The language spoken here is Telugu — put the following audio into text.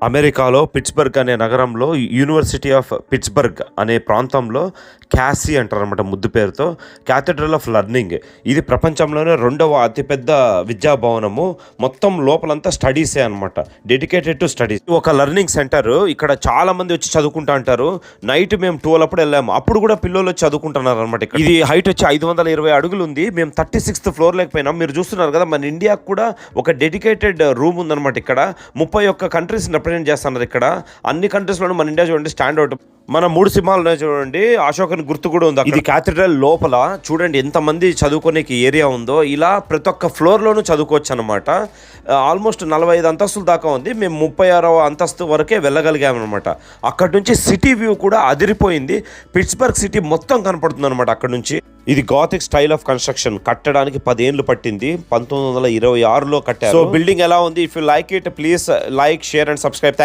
అమెరికాలో పిట్స్బర్గ్ అనే నగరంలో యూనివర్సిటీ ఆఫ్ పిట్స్బర్గ్ అనే ప్రాంతంలో క్యాసీ అంటారనమాట ముద్దు పేరుతో క్యాథడ్రల్ ఆఫ్ లెర్నింగ్. ఇది ప్రపంచంలోనే రెండవ అతిపెద్ద విద్యాభవనము. మొత్తం లోపలంతా స్టడీసే అనమాట, డెడికేటెడ్ టు స్టడీస్. ఒక లెర్నింగ్ సెంటర్. ఇక్కడ చాలా మంది వచ్చి చదువుకుంటా అంటారు. నైట్ మేము 12 అప్పుడు వెళ్ళాము, అప్పుడు కూడా పిల్లలు వచ్చి చదువుకుంటున్నారు అనమాట. ఇది హైట్ వచ్చి 520 అడుగులు ఉంది. మేము 36th ఫ్లోర్ లేకపోయినాం. మీరు చూస్తున్నారు కదా, మన ఇండియాకు కూడా ఒక డెడికేటెడ్ రూమ్ ఉందన్నమాట. ఇక్కడ 31 కంట్రీస్ రిప్రజెంట్ చేస్తున్నారు. ఇక్కడ అన్ని కంట్రీస్లోనూ మన ఇండియా చూడండి స్టాండ్ అవుట్. మన 3 సింహాలు ఉన్నాయి చూడండి, అశోకన్ గుర్తు కూడా ఉంది. ఇది క్యాథడ్రల్ లోపల చూడండి ఎంతమంది చదువుకునే ఏరియా ఉందో. ఇలా ప్రతి ఒక్క ఫ్లోర్లోనూ చదువుకోవచ్చు అనమాట. ఆల్మోస్ట్ 45 అంతస్తుల దాకా ఉంది. మేము 36వ అంతస్తు వరకే వెళ్ళగలిగామన్నమాట. అక్కడి నుంచి సిటీ వ్యూ కూడా అదిరిపోయింది. పిట్స్బర్గ్ సిటీ మొత్తం కనపడుతుంది అనమాట అక్కడ నుంచి. ఇది గాథిక్ స్టైల్ ఆఫ్ కన్స్ట్రక్షన్. కట్టడానికి 10 ఏళ్ళు పట్టింది. 1926లో కట్టారు. సో బిల్డింగ్ ఎలా ఉంది? If you like it please like, share and subscribe.